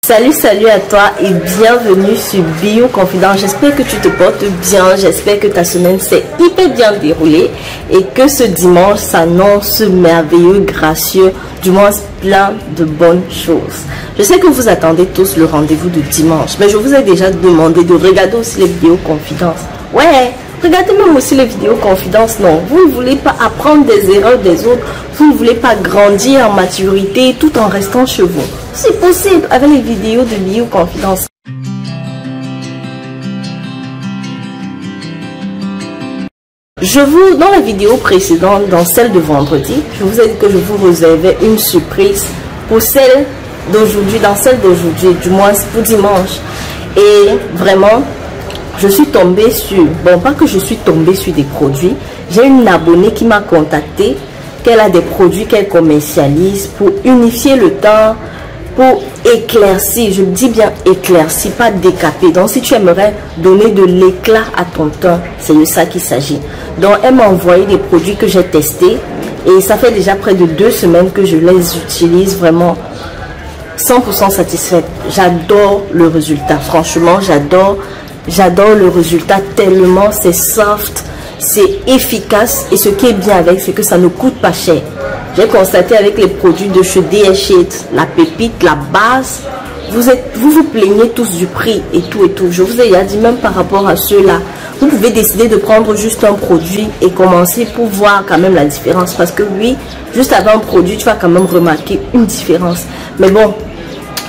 Salut à toi et bienvenue sur Bio Confidence. J'espère que tu te portes bien, j'espère que ta semaine s'est hyper bien déroulée et que ce dimanche s'annonce merveilleux, gracieux, du moins plein de bonnes choses. Je sais que vous attendez tous le rendez-vous de dimanche, mais je vous ai déjà demandé de regarder aussi les Bio Confidences. Ouais, regardez même aussi les vidéos confidences. Non, vous ne voulez pas apprendre des erreurs des autres, vous ne voulez pas grandir en maturité tout en restant chez vous. C'est possible avec les vidéos de Bio Confidence. Dans la vidéo précédente, dans celle de vendredi, je vous ai dit que je vous réservais une surprise pour celle d'aujourd'hui, dans celle d'aujourd'hui, du moins pour dimanche. Et vraiment, je suis tombée sur, bon, pas que je suis tombée sur des produits, j'ai une abonnée qui m'a contacté, qu'elle a des produits qu'elle commercialise pour unifier le teint, pour éclaircir, je dis bien éclaircir, pas décaper. Donc si tu aimerais donner de l'éclat à ton teint, c'est de ça qu'il s'agit. Donc elle m'a envoyé des produits que j'ai testés et ça fait déjà près de 2 semaines que je les utilise, vraiment 100% satisfaite. J'adore le résultat, franchement j'adore le résultat tellement c'est soft, c'est efficace et ce qui est bien avec, c'est que ça ne coûte pas cher. J'ai constaté avec les produits de chez DHA, la pépite, la base, vous vous plaignez tous du prix et tout. Je vous ai déjà dit, même par rapport à ceux-là, vous pouvez décider de prendre juste un produit et commencer pour voir quand même la différence. Parce que oui, juste avec un produit, tu vas quand même remarquer une différence. Mais bon,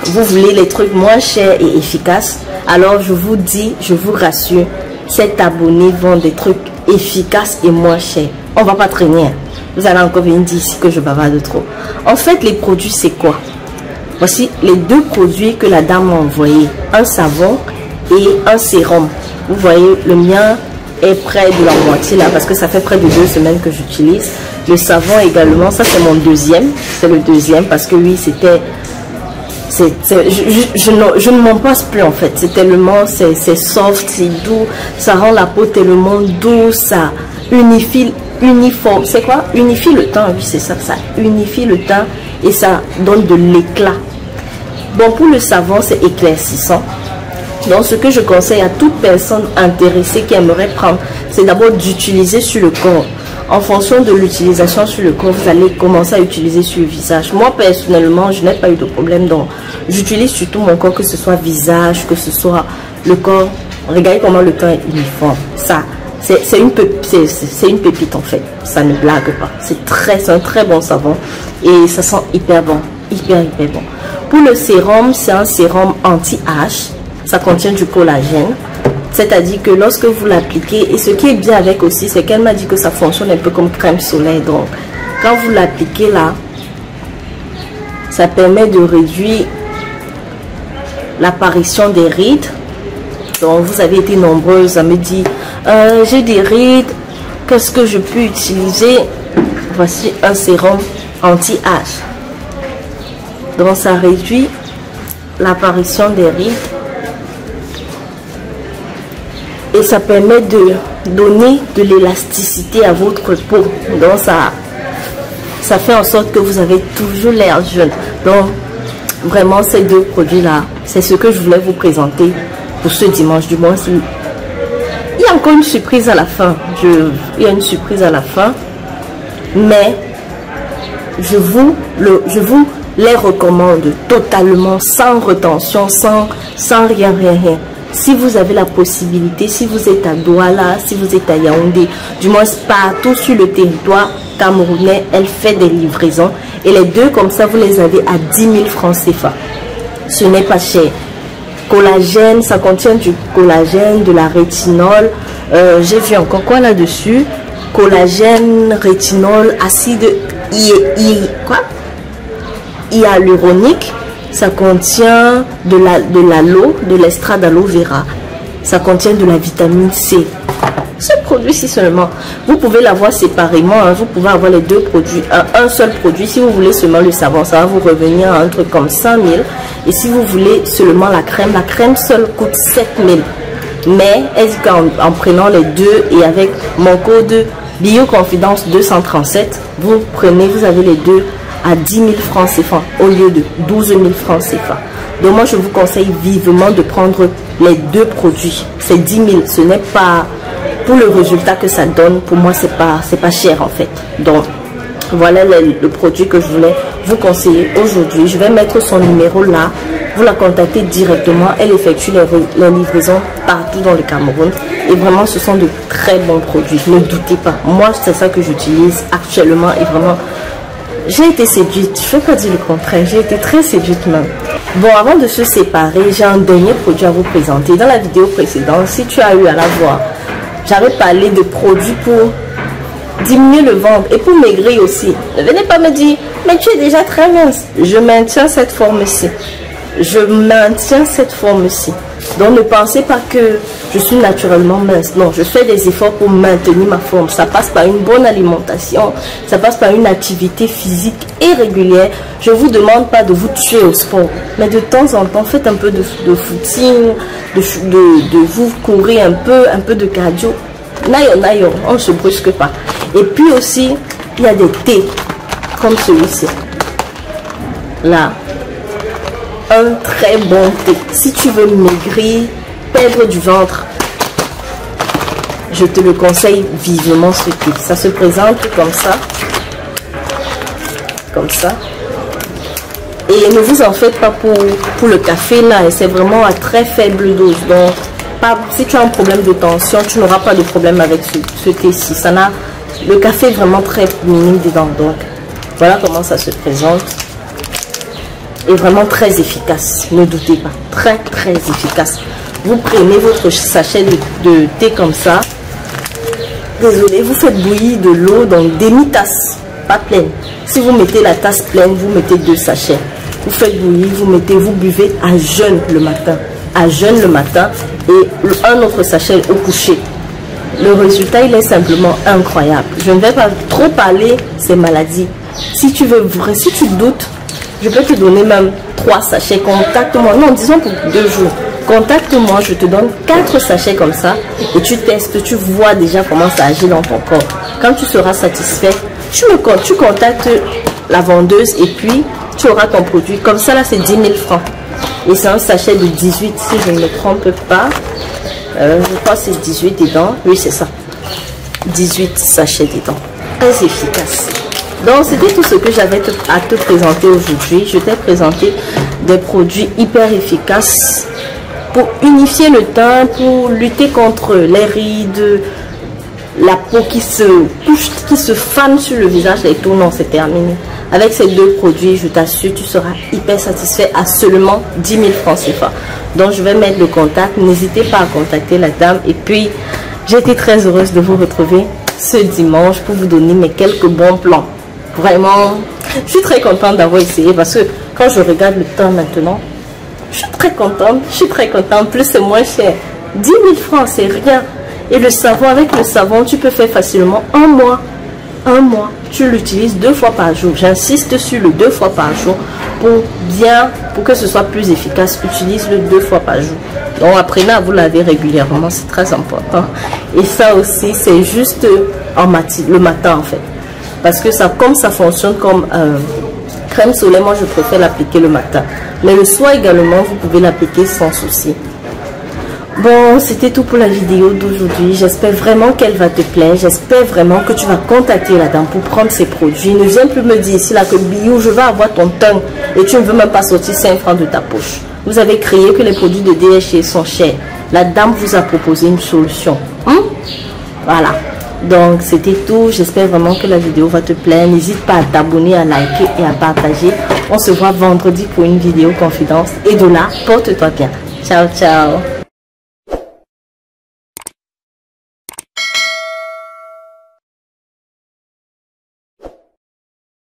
vous voulez les trucs moins chers et efficaces. Alors je vous dis, je vous rassure, cet abonné vend des trucs efficaces et moins chers. On va pas traîner. Vous allez encore venir dire ici que je bavarde trop. En fait, les produits, c'est quoi? Voici les 2 produits que la dame m'a envoyés. Un savon et un sérum. Vous voyez, le mien est près de la moitié là parce que ça fait près de 2 semaines que j'utilise. Le savon également, ça c'est mon deuxième. C'est le deuxième parce que oui, c'était... Je ne m'en passe plus en fait. C'est tellement, c'est soft, c'est doux. Ça rend la peau tellement douce, ça unifie... uniforme, c'est quoi? Unifie le teint, oui c'est ça, ça unifie le teint et ça donne de l'éclat. Bon, pour le savon c'est éclaircissant. Donc ce que je conseille à toute personne intéressée qui aimerait prendre, c'est d'abord d'utiliser sur le corps. En fonction de l'utilisation sur le corps, vous allez commencer à utiliser sur le visage. Moi personnellement, je n'ai pas eu de problème, donc j'utilise surtout mon corps, que ce soit visage, que ce soit le corps. Regardez comment le teint est uniforme. Ça, c'est une pépite en fait, ça ne blague pas. C'est un très bon savon et ça sent hyper bon, hyper bon. Pour le sérum, c'est un sérum anti-âge, ça contient du collagène, c'est-à-dire que lorsque vous l'appliquez, et ce qui est bien avec aussi, c'est qu'elle m'a dit que ça fonctionne un peu comme crème soleil. Donc quand vous l'appliquez là, ça permet de réduire l'apparition des rides. Donc vous avez été nombreuses à me dire j'ai des rides, qu'est-ce que je peux utiliser? Voici un sérum anti-âge. Donc ça réduit l'apparition des rides et ça permet de donner de l'élasticité à votre peau. Donc ça fait en sorte que vous avez toujours l'air jeune. Donc vraiment ces 2 produits là, c'est ce que je voulais vous présenter pour ce dimanche. Du moins, il y a encore une surprise à la fin. Il y a une surprise à la fin, mais je vous les recommande totalement, sans retention, sans rien. Si vous avez la possibilité, si vous êtes à Douala, si vous êtes à Yaoundé, du moins partout sur le territoire camerounais, elle fait des livraisons. Et les 2 comme ça, vous les avez à 10 000 francs CFA. Ce n'est pas cher. Collagène, ça contient du collagène, de la rétinol. J'ai vu encore quoi là-dessus? Collagène, rétinol, acide hyaluronique. Ça contient de l'aloe, de l'extrait d'aloe vera. Ça contient de la vitamine C. Ce produit-ci seulement, vous pouvez l'avoir séparément, hein. Vous pouvez avoir les 2 produits, un seul produit. Si vous voulez seulement le savon, ça va vous revenir à un truc comme 5 000. Et si vous voulez seulement la crème seule coûte 7 000. Mais est-ce qu'en prenant les 2 et avec mon code Bio Confidence 237, vous avez les 2 à 10 000 francs CFA au lieu de 12 000 francs CFA. Donc moi, je vous conseille vivement de prendre les deux produits. C'est 10 000. Ce n'est pas pour le résultat que ça donne. Pour moi, c'est pas cher en fait. Donc, voilà le produit que je voulais vous conseiller aujourd'hui. Je vais mettre son numéro là. Vous la contactez directement. Elle effectue les livraisons partout dans le Cameroun. Et vraiment, ce sont de très bons produits. Ne doutez pas. Moi, c'est ça que j'utilise actuellement. Et vraiment, j'ai été séduite. Je ne vais pas dire le contraire. J'ai été très séduite même. Bon, avant de se séparer, j'ai un dernier produit à vous présenter. Dans la vidéo précédente, si tu as eu à la voir, j'avais parlé de produits pour diminuer le ventre et pour maigrir aussi. Ne venez pas me dire, mais tu es déjà très mince. Je maintiens cette forme-ci. Je maintiens cette forme-ci. Donc ne pensez pas que je suis naturellement mince. Non, je fais des efforts pour maintenir ma forme. Ça passe par une bonne alimentation. Ça passe par une activité physique et régulière. Je ne vous demande pas de vous tuer au sport. Mais de temps en temps, faites un peu de footing, de vous courir un peu de cardio. Nayo, on ne se brusque pas. Et puis aussi, il y a des thés comme celui-ci. Là. Un très bon thé. Si tu veux maigrir, perdre du ventre, je te le conseille vivement ce thé. Ça se présente comme ça. Comme ça. Et ne vous en faites pas pour le café là. C'est vraiment à très faible dose. Donc, si tu as un problème de tension, tu n'auras pas de problème avec ce thé-ci. Le café est vraiment très minime dedans. Donc, voilà comment ça se présente. Et vraiment très efficace, ne doutez pas, très efficace. Vous prenez votre sachet de thé comme ça, désolé, vous faites bouillir de l'eau dans demi-tasse, pas pleine. Si vous mettez la tasse pleine, vous mettez 2 sachets. Vous faites bouillir, vous buvez à jeûne le matin, et un autre sachet au coucher. Le résultat, il est simplement incroyable. Je ne vais pas trop parler ces maladies. Si tu doutes, je peux te donner même 3 sachets. Contacte-moi. Non, disons pour 2 jours. Contacte-moi, je te donne 4 sachets comme ça. Et tu testes, tu vois déjà comment ça agit dans ton corps. Quand tu seras satisfait, tu contactes la vendeuse et puis tu auras ton produit. Comme ça, là, c'est 10 000 francs. Et c'est un sachet de 18, si je ne me trompe pas. Je crois que c'est 18 dedans. Oui, c'est ça. 18 sachets dedans. Très efficace. Donc c'était tout ce que j'avais à te présenter aujourd'hui. Je t'ai présenté des produits hyper efficaces pour unifier le teint, pour lutter contre les rides, la peau qui se fane sur le visage et tout. Non, c'est terminé. Avec ces 2 produits, je t'assure, tu seras hyper satisfait à seulement 10 000 francs CFA. Donc je vais mettre le contact. N'hésitez pas à contacter la dame. Et puis, j'ai été très heureuse de vous retrouver ce dimanche pour vous donner mes quelques bons plans. Vraiment, je suis très contente d'avoir essayé parce que quand je regarde le temps maintenant, je suis très contente. Plus c'est moins cher. 10 000 francs, c'est rien. Et le savon, avec le savon, tu peux faire facilement un mois. Tu l'utilises 2 fois par jour. J'insiste sur le 2 fois par jour pour que ce soit plus efficace. Utilise-le 2 fois par jour. Donc apprenez à vous laver régulièrement, c'est très important. Et ça aussi, c'est juste le matin en fait. Parce que comme ça fonctionne comme crème solaire, moi je préfère l'appliquer le matin. Mais le soir également, vous pouvez l'appliquer sans souci. Bon, c'était tout pour la vidéo d'aujourd'hui. J'espère vraiment qu'elle va te plaire. J'espère vraiment que tu vas contacter la dame pour prendre ses produits. Ne viens plus me dire ici là que Biou, je vais avoir ton teint et tu ne veux même pas sortir 5 francs de ta poche. Vous avez crié que les produits de DHC sont chers. La dame vous a proposé une solution. Voilà. Donc c'était tout. J'espère vraiment que la vidéo va te plaire. N'hésite pas à t'abonner, à liker et à partager. On se voit vendredi pour une vidéo confidence. Et de là, porte-toi bien. Ciao, ciao.